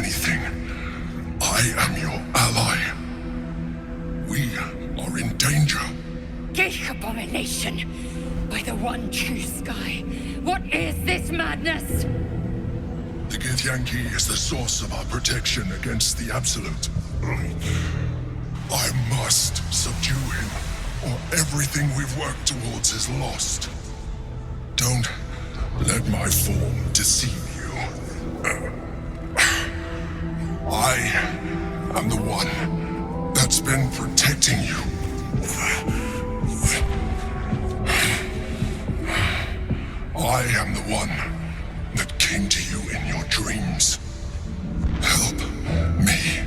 anything. I am your ally. We are in danger. Gith abomination! By the one true sky, what is this madness? The Githyanki is the source of our protection against the Absolute. I must subdue him, or everything we've worked towards is lost. Don't let my form deceive you. I am the one that's been protecting you. I am the one that came to you in your dreams. Help me.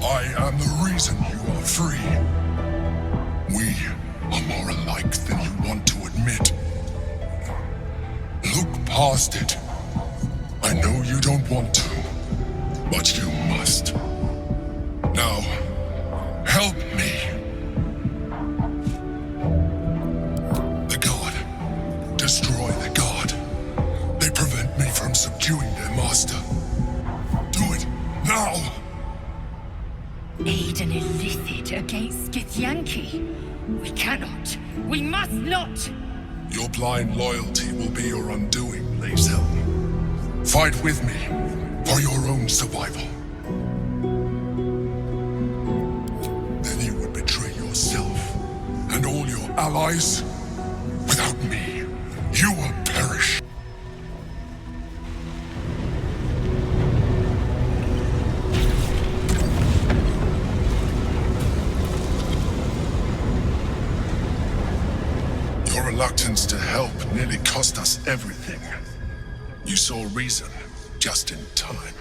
I am the reason you are free. We are more alike than you want to admit. Look past it. I know you don't want to, but you must. Now, help me. The god. Destroy the god. They prevent me from subduing their master. Do it now! Aid an illicit against Githyanki? We cannot. We must not! Your blind loyalty will be your undoing, Lae'zel. Fight with me for your own survival. Then you would betray yourself and all your allies. Without me, you will perish. Your reluctance to help nearly cost us everything. You saw reason just in time.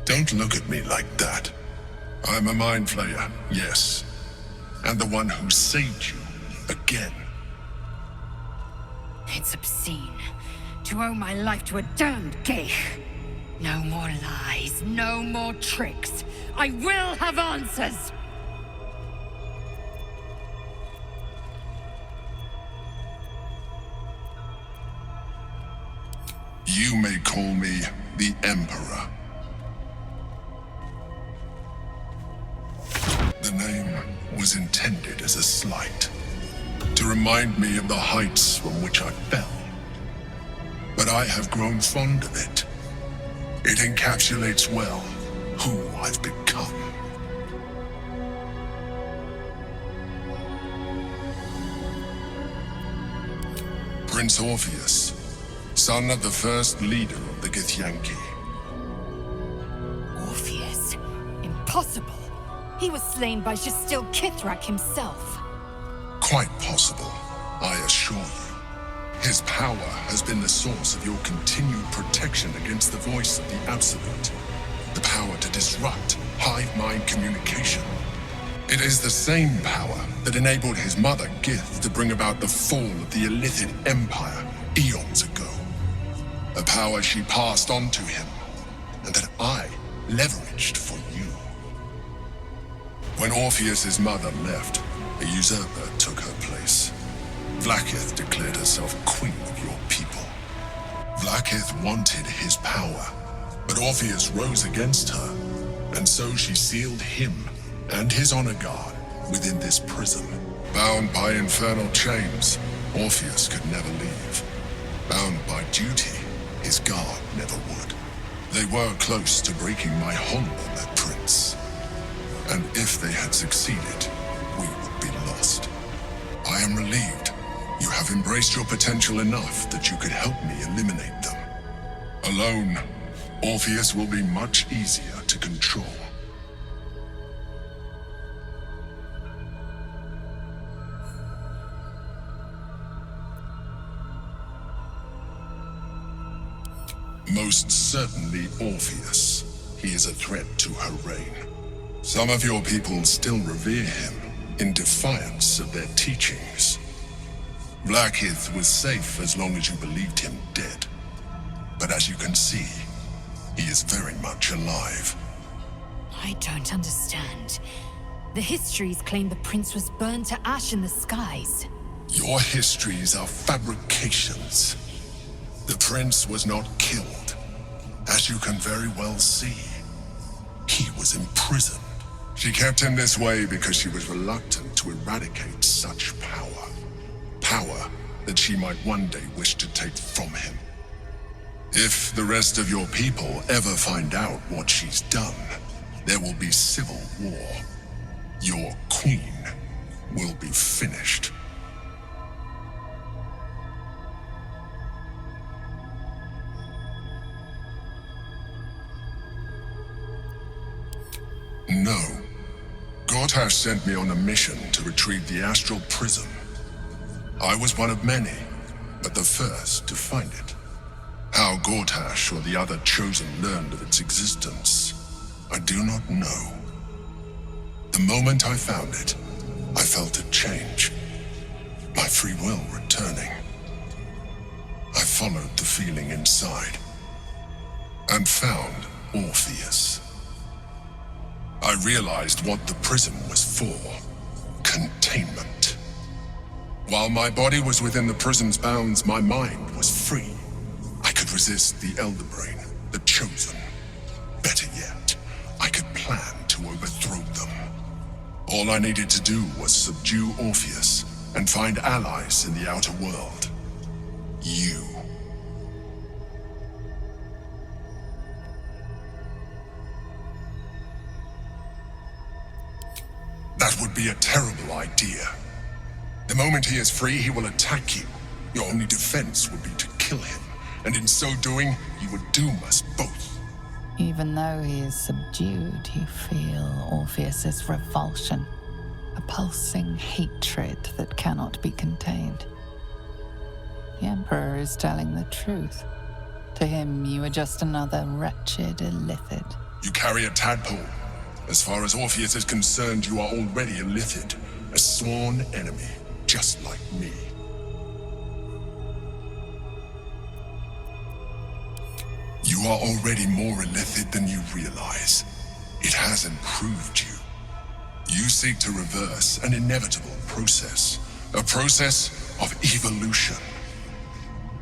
Don't look at me like that. I'm a mind flayer, yes. And the one who saved you again. It's obscene to owe my life to a damned Gith. No more lies, no more tricks. I will have answers! You may call me the Emperor. The name was intended as a slight, to remind me of the heights from which I fell. But I have grown fond of it. It encapsulates well who I've become. Prince Orpheus, son of the first leader of the Githyanki. Orpheus? Impossible! He was slain by Still Kithrak himself. Quite possible, I assure you. His power has been the source of your continued protection against the voice of the Absolute. The power to disrupt hive mind communication. It is the same power that enabled his mother, Gith, to bring about the fall of the Illithid Empire eons ago. A power she passed on to him, and that I leveraged for you. When Orpheus's mother left, a usurper took her place. Vlaakith declared herself queen of your people. Vlaakith wanted his power, but Orpheus rose against her, and so she sealed him and his honor guard within this prison. Bound by infernal chains, Orpheus could never leave. Bound by duty, his guard never would. They were close to breaking my hold on that prince. And if they had succeeded, we would be lost. I am relieved. You have embraced your potential enough that you could help me eliminate them. Alone, Orpheus will be much easier to control. Most certainly Orpheus. He is a threat to her reign. Some of your people still revere him, in defiance of their teachings. Vlaakith was safe as long as you believed him dead. But as you can see, he is very much alive. I don't understand. The histories claim the prince was burned to ash in the skies. Your histories are fabrications. The prince was not killed. As you can very well see, he was imprisoned. She kept him this way because she was reluctant to eradicate such power. Power that she might one day wish to take from him. If the rest of your people ever find out what she's done, there will be civil war. Your queen will be finished. No. Gortash sent me on a mission to retrieve the astral prism. I was one of many, but the first to find it. How Gortash or the other chosen learned of its existence, I do not know. The moment I found it, I felt a change. My free will returning. I followed the feeling inside and found Orpheus. I realized what the prism was for. Containment. While my body was within the prism's bounds, my mind was free. I could resist the Elder Brain, the Chosen. Better yet, I could plan to overthrow them. All I needed to do was subdue Orpheus and find allies in the outer world. You. That would be a terrible idea. The moment he is free, he will attack you. Your only defense would be to kill him, and in so doing, you would doom us both. Even though he is subdued, you feel Orpheus's revulsion, a pulsing hatred that cannot be contained. The Emperor is telling the truth. To him, you are just another wretched illithid. You carry a tadpole. As far as Orpheus is concerned, you are already a Lithid, a sworn enemy, just like me. You are already more illithid than you realize. It has improved you. You seek to reverse an inevitable process, a process of evolution.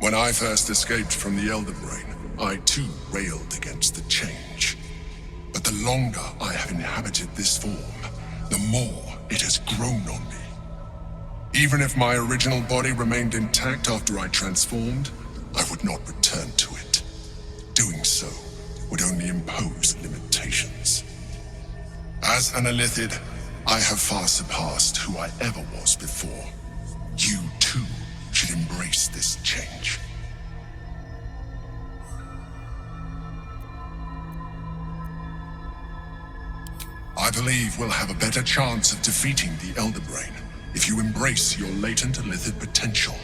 When I first escaped from the Elder Brain, I too railed against the change. But the longer I have inhabited this form, the more it has grown on me. Even if my original body remained intact after I transformed, I would not return to it. Doing so would only impose limitations. As an illithid, I have far surpassed who I ever was before. You too should embrace this change. I believe we'll have a better chance of defeating the Elder Brain if you embrace your latent illithid potential.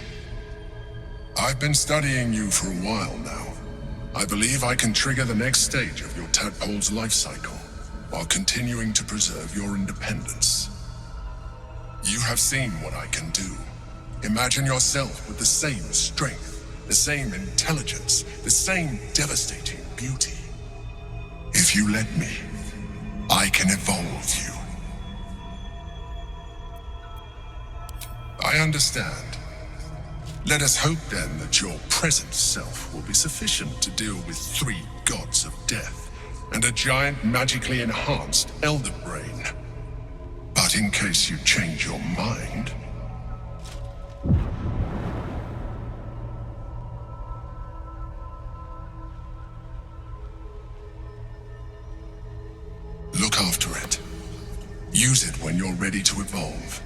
I've been studying you for a while now. I believe I can trigger the next stage of your tadpole's life cycle while continuing to preserve your independence. You have seen what I can do. Imagine yourself with the same strength, the same intelligence, the same devastating beauty. If you let me, I can evolve you. I understand. Let us hope then that your present self will be sufficient to deal with 3 gods of death and a giant magically enhanced Elder Brain. But in case you change your mind... look after it. Use it when you're ready to evolve.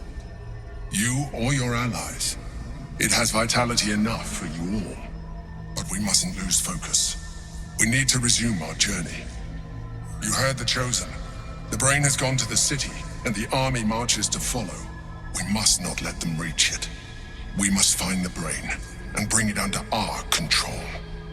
You or your allies. It has vitality enough for you all. But we mustn't lose focus. We need to resume our journey. You heard the Chosen. The Brain has gone to the city, and the army marches to follow. We must not let them reach it. We must find the Brain, and bring it under our control.